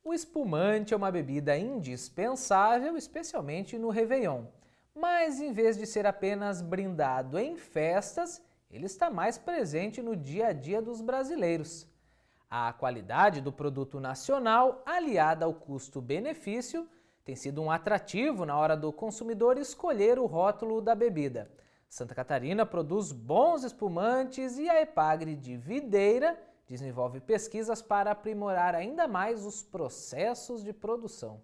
O espumante é uma bebida indispensável, especialmente no Réveillon. Mas em vez de ser apenas brindado em festas, ele está mais presente no dia a dia dos brasileiros. A qualidade do produto nacional, aliada ao custo-benefício, tem sido um atrativo na hora do consumidor escolher o rótulo da bebida. Santa Catarina produz bons espumantes e a Epagre de Videira desenvolve pesquisas para aprimorar ainda mais os processos de produção.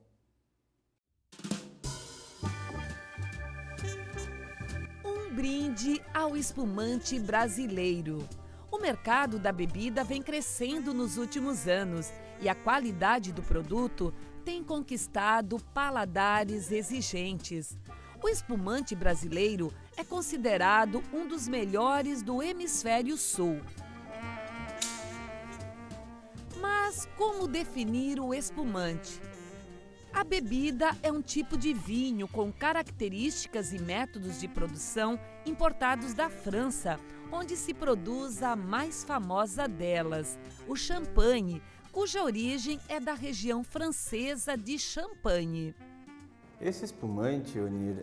Um brinde ao espumante brasileiro. O mercado da bebida vem crescendo nos últimos anos e a qualidade do produto tem conquistado paladares exigentes. O espumante brasileiro é considerado um dos melhores do Hemisfério Sul. Mas como definir o espumante? A bebida é um tipo de vinho com características e métodos de produção importados da França, onde se produz a mais famosa delas, o champanhe, cuja origem é da região francesa de Champagne. Esse espumante, Onir,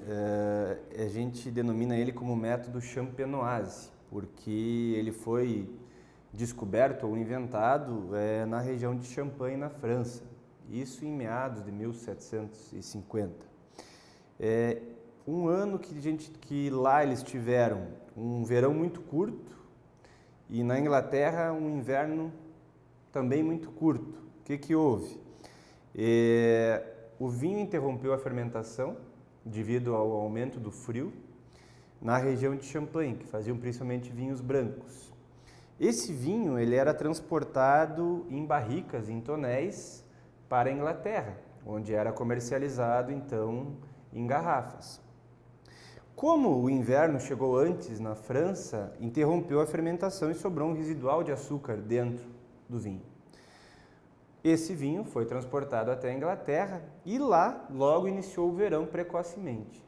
a gente denomina ele como método champenoise, porque ele foi descoberto ou inventado na região de Champagne, na França. Isso em meados de 1750. Um ano que lá eles tiveram um verão muito curto e na Inglaterra um inverno também muito curto. O que houve? O vinho interrompeu a fermentação devido ao aumento do frio na região de Champagne, que faziam principalmente vinhos brancos. Esse vinho ele era transportado em barricas, em tonéis, para a Inglaterra, onde era comercializado então em garrafas. Como o inverno chegou antes na França, interrompeu a fermentação e sobrou um residual de açúcar dentro do vinho. Esse vinho foi transportado até a Inglaterra e lá logo iniciou o verão precocemente.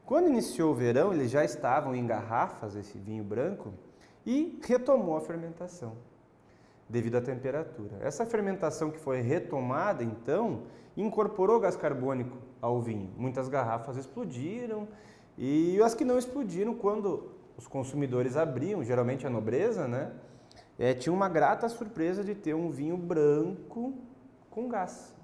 Quando iniciou o verão, eles já estavam em garrafas, esse vinho branco, e retomou a fermentação devido à temperatura. Essa fermentação que foi retomada, então, incorporou gás carbônico ao vinho. Muitas garrafas explodiram e as que não explodiram, quando os consumidores abriam, geralmente a nobreza, né, tinha uma grata surpresa de ter um vinho branco com gás.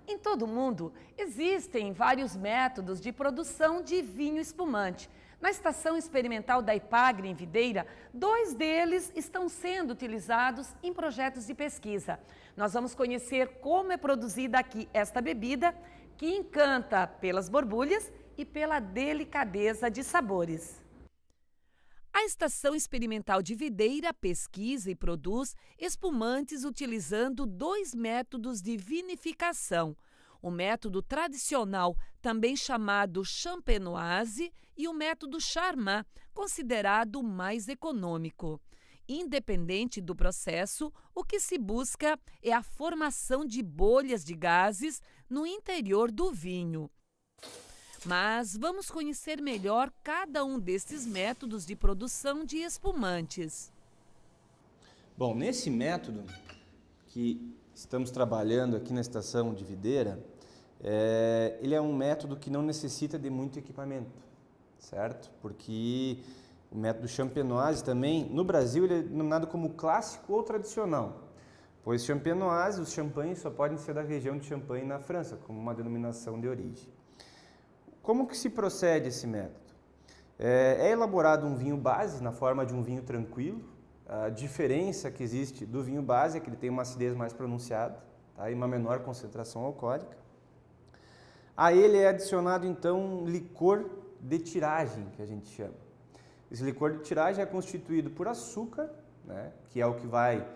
Em todo o mundo, existem vários métodos de produção de vinho espumante. Na Estação Experimental da Epagre, em Videira, 2 deles estão sendo utilizados em projetos de pesquisa. Nós vamos conhecer como é produzida aqui esta bebida, que encanta pelas borbulhas e pela delicadeza de sabores. A Estação Experimental de Videira pesquisa e produz espumantes utilizando 2 métodos de vinificação. O método tradicional, também chamado champenoise, e o método Charmat, considerado o mais econômico. Independente do processo, o que se busca é a formação de bolhas de gases no interior do vinho. Mas vamos conhecer melhor cada um destes métodos de produção de espumantes. Bom, nesse método que estamos trabalhando aqui na Estação de Videira, ele é um método que não necessita de muito equipamento, certo? Porque o método champenoise também, no Brasil, ele é denominado como clássico ou tradicional, pois champenoise, os champanhes só podem ser da região de Champagne na França, como uma denominação de origem. Como que se procede esse método? É elaborado um vinho base na forma de um vinho tranquilo. A diferença que existe do vinho base é que ele tem uma acidez mais pronunciada, tá? E uma menor concentração alcoólica. A ele é adicionado então um licor de tiragem, que a gente chama. Esse licor de tiragem é constituído por açúcar, né, que é o que vai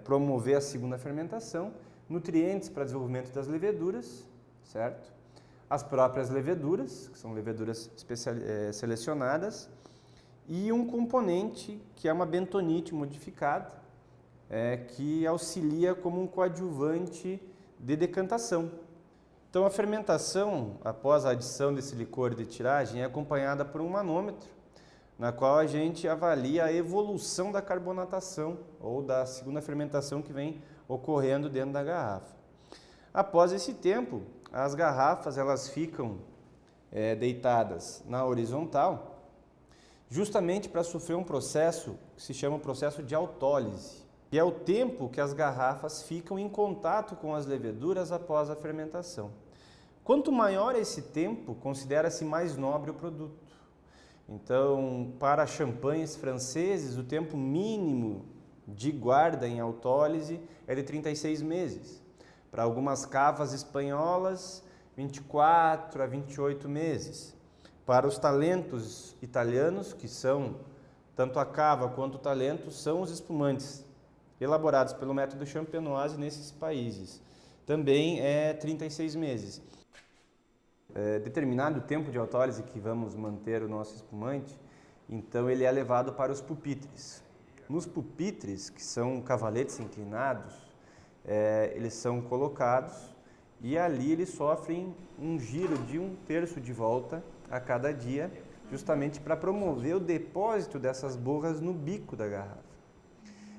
promover a segunda fermentação, nutrientes para desenvolvimento das leveduras, certo? As próprias leveduras, que são leveduras selecionadas, e um componente que é uma bentonite modificada, que auxilia como um coadjuvante de decantação. Então a fermentação, após a adição desse licor de tiragem, é acompanhada por um manômetro, na qual a gente avalia a evolução da carbonatação ou da segunda fermentação que vem ocorrendo dentro da garrafa. Após esse tempo, as garrafas elas ficam deitadas na horizontal, justamente para sofrer um processo que se chama processo de autólise, que é o tempo que as garrafas ficam em contato com as leveduras após a fermentação. Quanto maior esse tempo, considera-se mais nobre o produto. Então, para champanhes franceses, o tempo mínimo de guarda em autólise é de 36 meses. Para algumas cavas espanholas, 24 a 28 meses. Para os talentos italianos, que são tanto a cava quanto o talento, são os espumantes elaborados pelo método champenoise nesses países. Também é 36 meses. Determinado tempo de autólise que vamos manter o nosso espumante, então ele é levado para os pupitres. Nos pupitres, que são cavaletes inclinados, eles são colocados e ali eles sofrem um giro de 1/3 de volta a cada dia, justamente para promover o depósito dessas borras no bico da garrafa.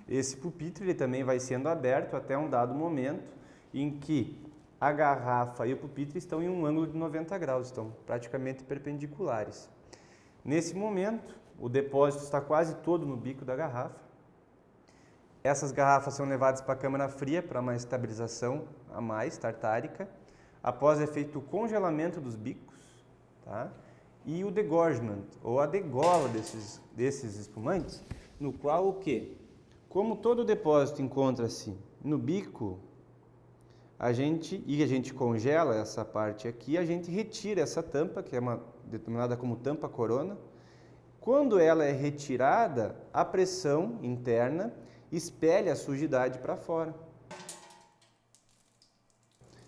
Esse pupitre ele também vai sendo aberto até um dado momento em que a garrafa e o pupitre estão em um ângulo de 90 graus, estão praticamente perpendiculares. Nesse momento, o depósito está quase todo no bico da garrafa. Essas garrafas são levadas para a câmara fria para uma estabilização a mais tartárica. Após é feito o congelamento dos bicos, tá? E o degorgement, ou a degola desses espumantes, no qual o quê? Como todo o depósito encontra-se no bico, a gente congela essa parte aqui, a gente retira essa tampa, que é determinada como tampa corona. Quando ela é retirada, a pressão interna expele a sujidade para fora.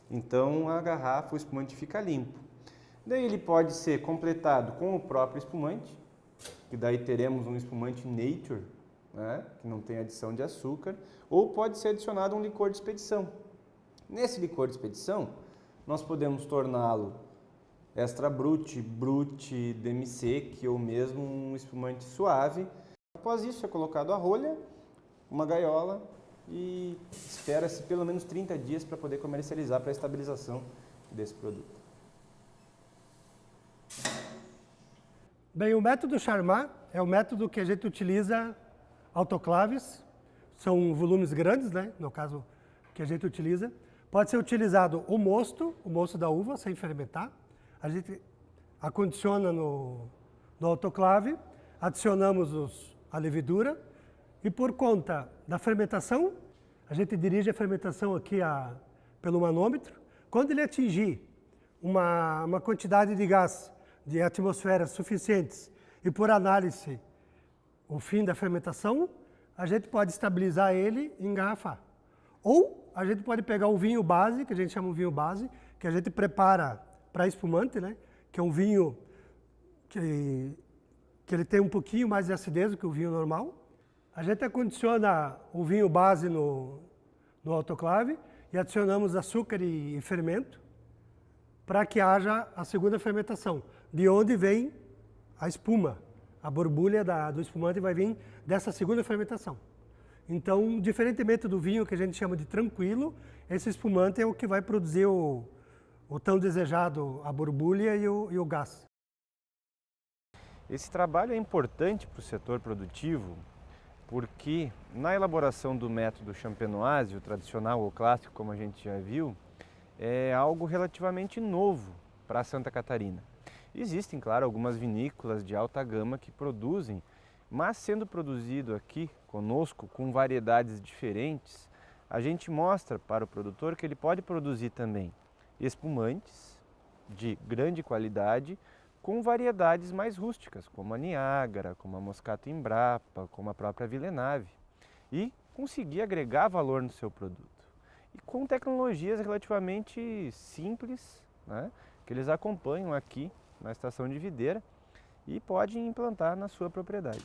Então a garrafa, o espumante fica limpo. Daí ele pode ser completado com o próprio espumante, que daí teremos um espumante nature, né, que não tem adição de açúcar, ou pode ser adicionado um licor de expedição. Nesse licor de expedição, nós podemos torná-lo extra brut, brut, demi-sec ou mesmo um espumante suave. Após isso é colocado a rolha, uma gaiola e espera-se pelo menos 30 dias para poder comercializar para a estabilização desse produto. Bem, o método Charmat é o método que a gente utiliza autoclaves, são volumes grandes, né? No caso que a gente utiliza. Pode ser utilizado o mosto da uva, sem fermentar. A gente acondiciona no autoclave, adicionamos a levedura e por conta da fermentação, a gente dirige a fermentação aqui pelo manômetro. Quando ele atingir uma quantidade de gás de atmosfera suficientes e por análise o fim da fermentação, a gente pode estabilizar ele e engarrafar. Ou a gente pode pegar o vinho base, que a gente chama de vinho base, que a gente prepara para espumante, né? Que é um vinho que ele tem um pouquinho mais de acidez do que o vinho normal. A gente acondiciona o vinho base no autoclave e adicionamos açúcar e fermento para que haja a segunda fermentação, de onde vem a espuma. A borbulha do espumante vai vir dessa segunda fermentação. Então, diferentemente do vinho que a gente chama de tranquilo, esse espumante é o que vai produzir o tão desejado, a borbulha e o gás. Esse trabalho é importante para o setor produtivo porque na elaboração do método champenoise, o tradicional ou clássico, como a gente já viu, é algo relativamente novo para Santa Catarina. Existem, claro, algumas vinícolas de alta gama que produzem, mas sendo produzido aqui conosco com variedades diferentes, a gente mostra para o produtor que ele pode produzir também espumantes de grande qualidade com variedades mais rústicas, como a Niágara, como a Moscato Embrapa, como a própria Villeneuve, e conseguir agregar valor no seu produto. E com tecnologias relativamente simples, né, que eles acompanham aqui na estação de videira e podem implantar na sua propriedade.